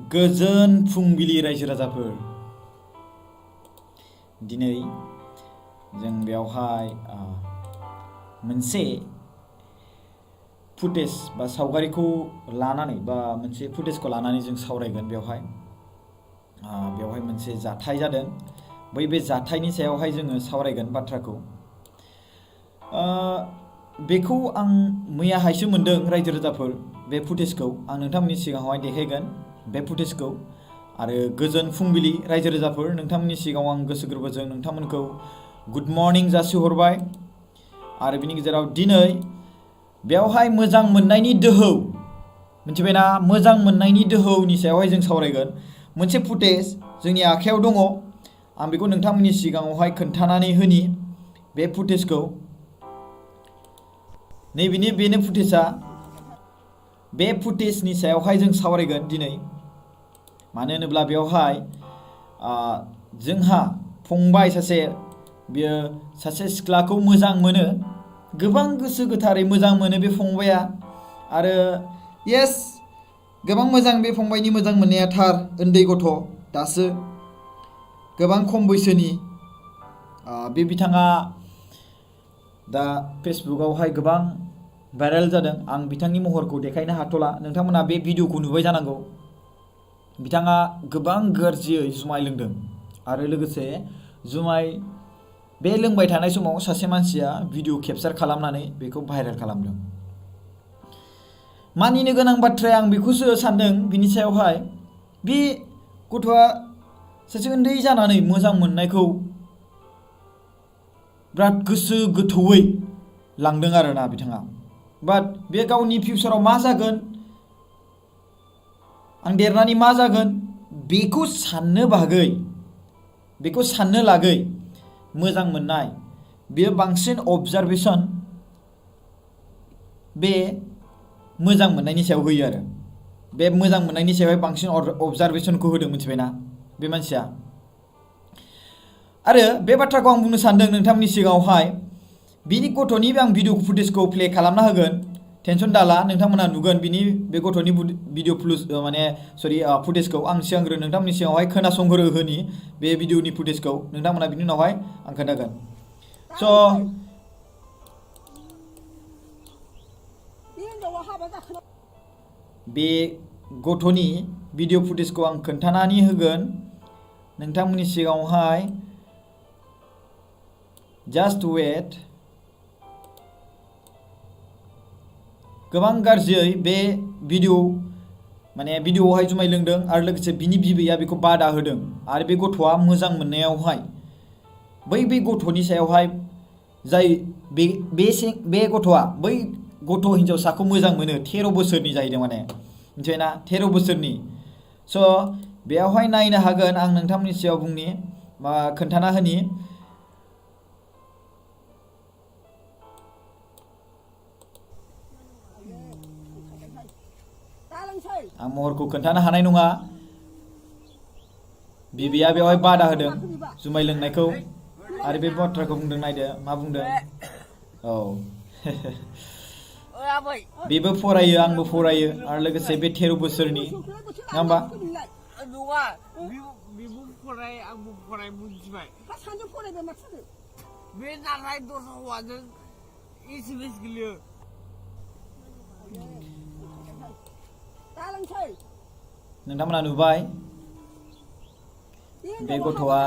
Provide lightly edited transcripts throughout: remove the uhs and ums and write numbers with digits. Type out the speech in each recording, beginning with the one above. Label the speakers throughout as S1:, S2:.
S1: गोजोन फुंबिलि रायजो राजाफोर दिनै जों बेवहाय मोनसे फुटेज बा सावगारिखौ लानानै बा मोनसे फुटेजखौ लानानै जों सावरायगोन बेवहाय मोनसे जाथाय जादों बे जाथायनि सायावहाय जोङो सावरायगोन बाथ्राखौ बेखौ आं मैयाहायसो मोनदों रायजो राजाफोर बे फुटेजखौ आं नोंथांमोननि सिगाङावहाय देखायगोन बे फुटेजखौ आरो गोजोन फुंबिलि रायजो राजाफोर नोंथांमोननि सिगाङाव आं गोसो गोरबोजों नोंथांमोनखौ गुड मर्निं जासिहरबाय आरो बिनि गेजेराव दिनै बेवहाय मोजां मोननायनि दोहौ मिथिबायना मोजां मोननायनि दोहौनि सायावहाय जों सावरायगोन मोनसे फुटेज जोंनि आखायाव दङ आं बेखौ नोंथांमोननि सिगाङावहाय खोन्थानानै होनि बे फुटेजखौ बेनो फुटेजआ बे फुटेजनि सायावहाय जों सावरायगोन दिनै मानो होनोब्ला बेवहाय जोंहा फंबाय बियो सासे सिख्लाखौ मोजां मोनो गोबां गोसो गोथारै मोजां मोनो बे फंबाया आरो येस गोबां मोजां बे फंबायनि मोजां मोननाया थार उन्दै गथ' दासो गोबां खम बैसोनि बे बिथाङा दा फेसबुकआवहाय गोबां भाइरेल जादों आं बिथांनि महरखौ देखायनो हाथ'ला नोंथांमोना बे भिडिअखौ नुबाय जानांगौ बिथाङा गोबां गाज्रियै जुमाय लोंदों आरो लोगोसे जुमाय बे लोंबाय थानाय समाव सासे मानसिया भिडिअ केपचार खालामनानै बेखौ भाइरेल खालामदों मानिनो गोनां बाथ्राया आं बेखौसो सानदों बिनि सायावहाय बे गथ'आ सासे उन्दै जानानै मोजां मोननायखौ बिराद गोसो गोथौयै लांदों आरोना बिथाङा बाट बे गावनि फिउचाराव मा जागोन आं देरनानै मा जागोन बेखौ साननो लागै मोजां मोननाय बेयो बांसिन अबजारभेसन बे मोजां मोननायनि सायाव होयो आरो बे मोजां मोननायनि सायावहाय बांसिन अबजारभेसनखौ होदों मिथिबायना बे मानसिया आरो बे बाथ्राखौ आं बुंनो सानदों नोंथांमोननि सिगाङावहाय बिनि गथ'नि आं भिडिअ फुटेजखौ प्ले खालामना होगोन टेनसन दाला नोंथांमोना नुगोन बे गथ'नि भिडिअ फुटेजखौ आं सिगांग्रो नोंथांमोननि सिगाङावहाय खोनासंग्रो होनि बे भिडिअनि फुटेजखौ नोंथांमोना बिनि उनावहाय आं खोन्थागोन स' बे गथ'नि भिडिअ फुटेजखौ आं खोन्थानानै होगोन नोंथांमोननि सिगाङावहाय जास्ट वेट गोबां गाज्रियै बे भिडिअआवहाय जुमाय लोंदों आरो लोगोसे बिनि बिबैया बेखौ बादा होदों आरो बे गथ'आ मोजां मोननायावहाय बे गथ'नि सायावहाय जाय बे गथ'आ बै गथ' हिन्जावसाखौ मोजां मोनो 13 बोसोरनि जाहैदों माने मिथिबायना 13 बोसोरनि स' बेयावहाय नायनो हागोन आं नोंथांमोननि सिगाङाव बुंनि खोन्थाना होनि आं महरखौ खोन्थानो हानाय नङा बिबैया बेवहाय बादा होदों जुमाय लोंनायखौ आरो बे बाथ्राखौ बुंदों नायदो मा बुंदों औ बेबो फरायो आंबो फरायो आरो लोगोसे बे 13 बोसोरनि नङा होमबा नोंथांमोना नुबाय बे गथ'आ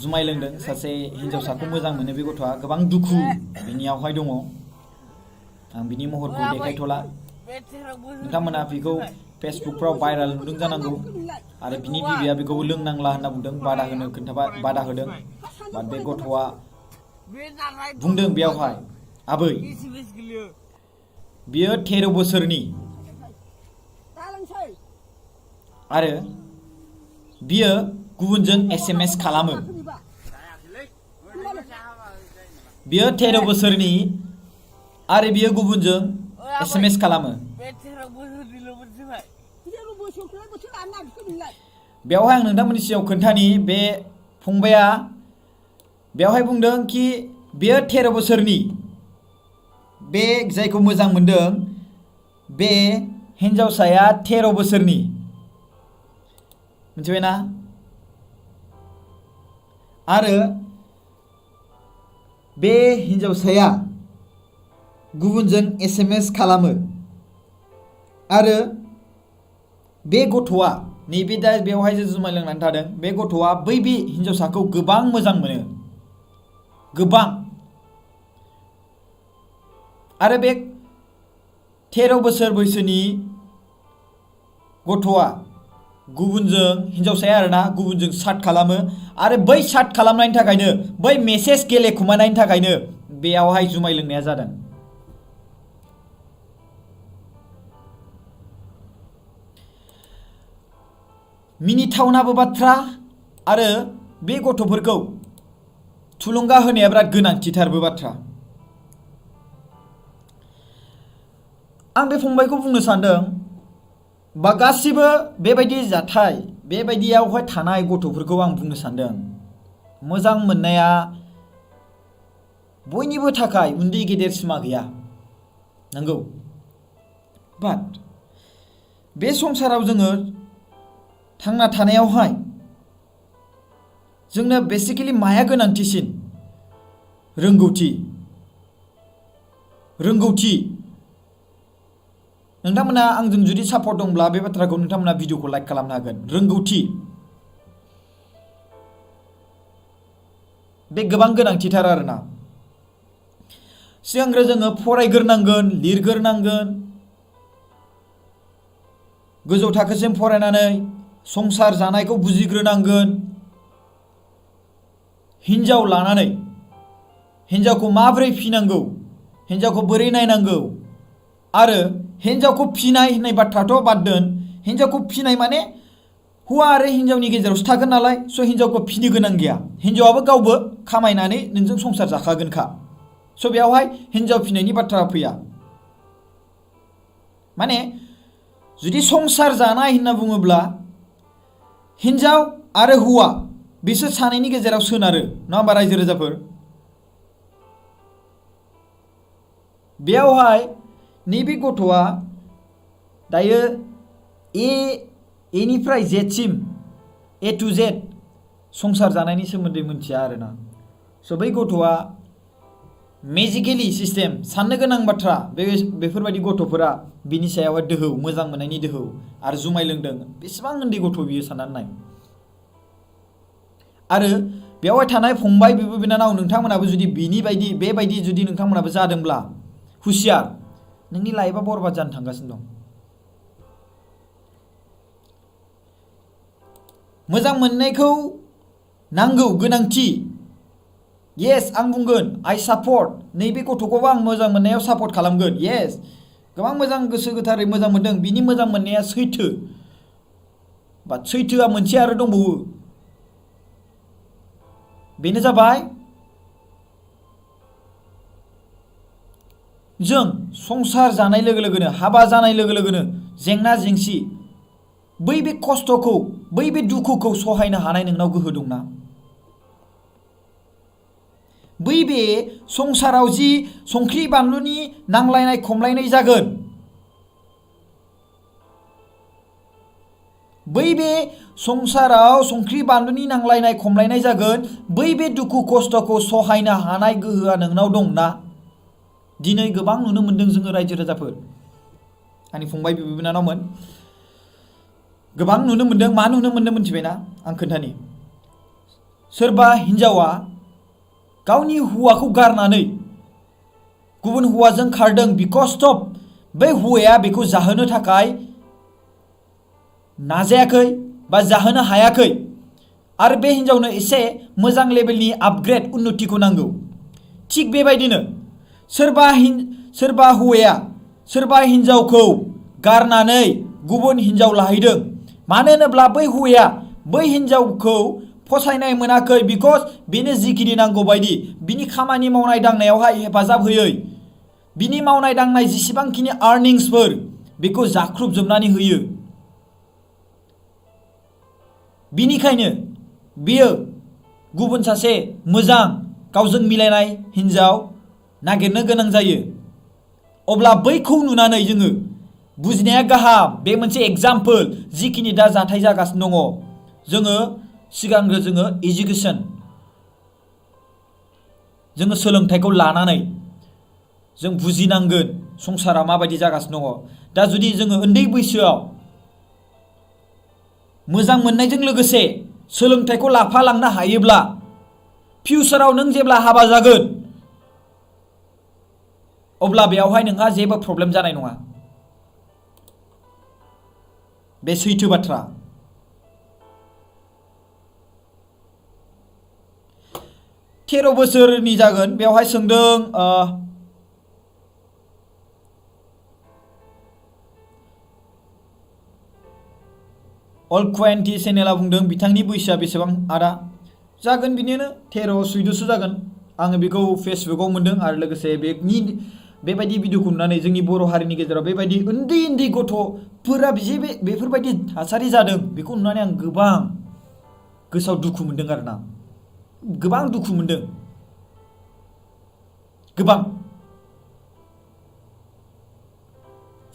S1: जुमाय लोंदों सासे हिन्जावसाखौ मोजां मोनो बे गथ'आ गोबां दुखु बिनियावहाय दङ आं बिनि महरखौ देखायथ'ला नोंथांमोना बेखौ फेसबुकफ्राव भाइरेल नुदों जानांगौ आरो बिनि बिबैया बेखौ लोंनांला होनना बुंदों बादा होदों बाट बे गथ'आ बुंदों बेयावहाय आबै बियो 13 बोसोरनि आरो बियो गुबुनजों SMS खालामो बियो 13 बोसोरनि आरो बियो गुबुनजों SMS खालामो बेवहाय आं नोंथांमोननि सिगाङाव खोन्थानि बे फंबाया बेवहाय बुंदों कि बेयो 13 बोसोरनि बे जायखौ मोजां मोनदों बे हिन्जावसाया 13 बोसोरनि मिथिबायना? आरो बे हिन्जावसाया गुबुनजों SMS खालामो आरो बे गथ'आ नैबे दा बेवहाय जे जुमाय लोंनानै थादों बे गथ'आ बे हिन्जावसाखौ गोबां मोजां मोनो, गोबां। आरो बे 13 बोसोर बैसोनि गथ'आ गुबुनजों, हिन्जावसाया आरोना, गुबुनजों चाट खालामो आरो बै चाट खालामनायनि थाखायनो, बै मेसेज गेलेखुमानायनि थाखायनो बेयावहाय जुमाय लोंनाया जादों। मिनिथावनाबो बाथ्रा आरो बे गथ'फोरखौ थुलुंगा होनाया बिराद गोनांथिथारबो बाथ्रा। आं बे फंबायखौ बुंनो सानदों बा गासिबो बेबायदि जाथाय, बेबायदियावहाय थानाय गथ'फोरखौ आं बुंनो सानदों, मोजां मोननाया बयनिबो थाखाय उन्दै गेदेर सिमा गैया, नंगौ। बाट बे संसाराव जोङो थांना थानायावहाय जोंनो बेसिकेलि माया गोनांथिसिन? रोंगौथि। नोंथांमोना आंजों जुदि सापर्ट दंब्ला बे बाथ्राखौ नोंथांमोना भिडिअखौ लाइक खालामनो हागोन। रोंगौथि बे गोबां गोनांथिथार आरोना। सिगांग्रो जोङो फरायग्रोनांगोन, लिरग्रोनांगोन, गोजौ थाखोसिम फरायनानै संसार जानायखौ बुजिग्रोनांगोन। हिन्जाव लानानै हिन्जावखौ माबोरै फिनांगौ, हिन्जावखौ बोरै नायनांगौ, आरो हिन्जावखौ फिनाय होननाय बाथ्राथ' बाद दोन, हिन्जावखौ फिनाय माने हौवा आरो हिन्जावनि गेजेरावसो थागोन नालाय, स' हिन्जावखौ फिनो गोनां गैया। हिन्जावाबो गावबो खामायनानै नोंजों संसार जाखागोनखा। स' बेयावहाय हिन्जाव फिनायनि बाथ्रा फैया। माने जुदि संसार जानाय होनना बुङोब्ला हिन्जाव आरो हौवा बिसोर सानैनि गेजेराव सोनारो, नङा होमबा रायजो राजाफोर? बेयावहाय नैबे गथ'आ दायो एनिफ्राय जेडसिम, A to Z संसार जानायनि सोमोन्दै मिथिया आरोना। स' बै गथ'आ मेजिकेलि सिस्टेम साननो गोनां बाथ्रा, बेफोरबायदि गथ'फोरा बिनि सायावहाय दोहौ, मोजां मोननायनि दोहौ आरो जुमाय लोंदों। बेसेबां उन्दै गथ' बियो साननानै नाय। आरो बेवहाय थानाय फंबाय, बिब' बिनानाव, नोंथांमोनाबो जुदि बेबायदि जुदि नोंथांमोनाबो जादोंब्ला हुसियार, नोंनि लाइफआ बरबाद जानो थांगासिनो दं। मोजां मोननायखौ नांगौ, गोनांथि। येस, आं बुंगोन आइ सापर्ट, नैबे गथ'खौबो आं मोजां मोननायाव सापर्ट खालामगोन। येस, गोबां मोजां गोसो गोथारै मोजां मोनदों, बिनि मोजां मोननाया सैथो। बाट सैथोआ मोनसे आरो दंबावो, बेनो जाबाय जों संसार जानाय लोगो लोगोनो, हाबा जानाय लोगो लोगोनो जेंना जेंसि, बे खस्थ'खौ, बे दुखुखौ सहायनो हानाय नोंनाव गोहो दंना? बे संसाराव जि संख्रि बानलुनि नांलायनाय खमलायनाय जागोन, बे संसाराव संख्रि बानलुनि नांलायनाय खमलायनाय जागोन, बे दुखु खस्थ'खौ सहायनो हानाय गोहोआ नोंनाव दंना? दिनै गोबां नुनो मोनदों जोङो रायजो राजाफोर, आंनि फंबाय बिब' बिनानावमोन, गोबां नुनो मोनदों। मा नुनो मोनदों मिथिबायना? आं खोन्थानि। सोरबा हिन्जावा गावनि हौवाखौ गारनानै गुबुन हौवाजों खारदों, बिकज अफ बै हौवाया बेखौ जाहोनो थाखाय नाजायाखै बा जाहोनो हायाखै, आरो बे हिन्जावनो एसे मोजां लेभेलनि आपग्रेड, उन्नतिखौ नांगौ। थिग बेबायदिनो सोरबा हौवाया सोरबा हिन्जावखौ गारनानै गुबुन हिन्जाव लाहैदों, मानो होनोब्ला बै हौवाया बै हिन्जावखौ फसायनाय मोनाखै, बिकज बेनो जिखिनि नांगौ बायदि बिनि खामानि मावनाय दांनायावहाय हेफाजाब होयै, बिनि मावनाय दांनाय जेसेबांखिनि आर्निंसफोर बेखौ जाख्रुबजोबनानै होयो। बिनिखायनो बियो गुबुन सासे मोजां गावजों मिलायनाय हिन्जाव नागिरनो गोनां जायो। अब्ला बैखौ नुनानै जोङो बुजिनाया गाहाम। बे मोनसे एग्जाम्पोल, जिखिनि दा जाथाय जागासिनो दङ। जोङो सिगांग्रो जोङो एजुकेसन जोङो सोलोंथाइखौ लानानै जों बुजिनांगोन संसारा माबायदि जागासिनो दङ। दा जुदि जोङो उन्दै बैसोआव मोजां मोननायजों लोगोसे सोलोंथाइखौ लाफालांनो हायोब्ला फिउचाराव नों जेब्ला हाबा जागोन अब्ला बेयावहाय नोंहा जेबो प्रब्लेम जानाय नङा। बे सैथो बाथ्रा। 13 बोसोरनि जागोन बेवहाय सोंदों अल क्वान्टि चेनेला बुंदों बिथांनि बैसोआ बेसेबां आदा जागोन बिनिनो 13-14 जागोन। आङो बेखौ फेसबुकाव मोनदों आरो लोगोसे बेबायदि भिडिअखौ नुनानै जोंनि बर' हारिनि गेजेराव बेबायदि उन्दै उन्दै गथ'फोरा बेफोरबायदि थासारि जादों बेखौ नुनानै आं गोबां गोसोआव दुखु मोनदों आरोना, गोबां दुखु मोनदों, गोबां।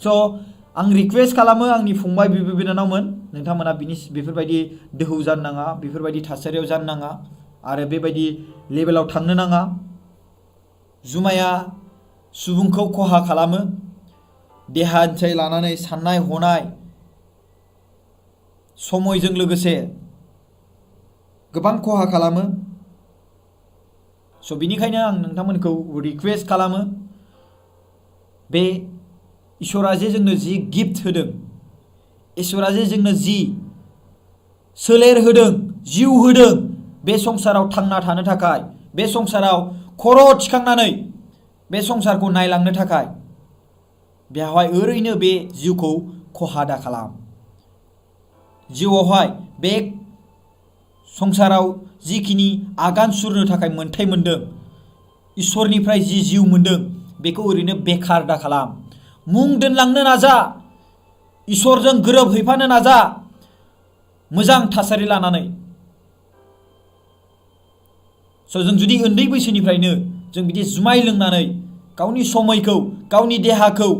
S1: स' आं रिक्वेस्ट खालामो आंनि फंबाय बिब' बिनानावमोन, नोंथांमोना बेफोरबायदि दोहौ जानो नाङा, बेफोरबायदि थासारियाव जानो नाङा आरो बेबायदि लेभेलाव थांनो नाङा। जुमाया सुबुंखौ खहा खालामो, देहानिफ्राय लानानै साननाय हनाय समयजों लोगोसे गोबां खहा खालामो। स' बिनिखायनो आं नोंथांमोनखौ रिक्वेस्ट खालामो, बे इसोरा जे जोंनो जि गिफ्ट होदों, इसोरा जे जोंनो जि सोलेर होदों, जिउ होदों, बे संसाराव थांना थानो थाखाय, बे संसाराव खर' थिखांनानै बे संसारखौ नायलांनो थाखाय, बेवहाय ओरैनो बे जिउखौ खहा दा खालाम। जिउआवहाय बे संसाराव जिखिनि आगान सुरनो थाखाय मोन्थाय मोनदों, इसोरनिफ्राय जि जिउ मोनदों बेखौ ओरैनो बेखार दा खालाम। मुं दोनलांनो नाजा, इसोरजों गोरोबहैफानो नाजा मोजां थासारि लानानै। स' जों जुदि उन्दै बैसोनिफ्रायनो जों बिदि जुमाय लोंनानै गावनि समयखौ, गावनि देहाखौ,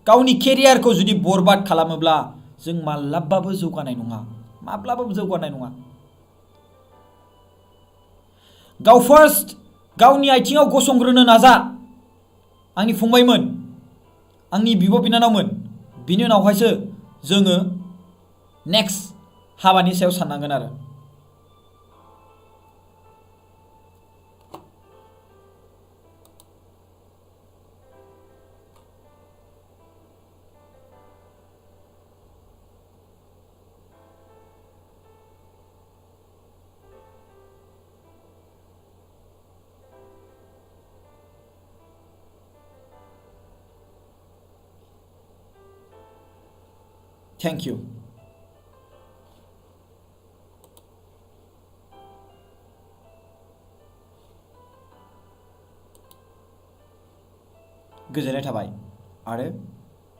S1: गावनि केरियारखौ जुदि बरबाद खालामोब्ला जों माब्लाबाबो जौगानाय नङा, माब्लाबाबो जौगानाय नङा। गाव फार्स्ट गावनि आथिङाव गसंग्रोनो नाजा आंनि फंबायमोन, आंनि बिब' बिनानावमोन, बिनि उनावहायसो जोङो नेक्स्ट हाबानि सायाव साननांगोन आरो। Thank you. गोजोननाय थाबाय आरो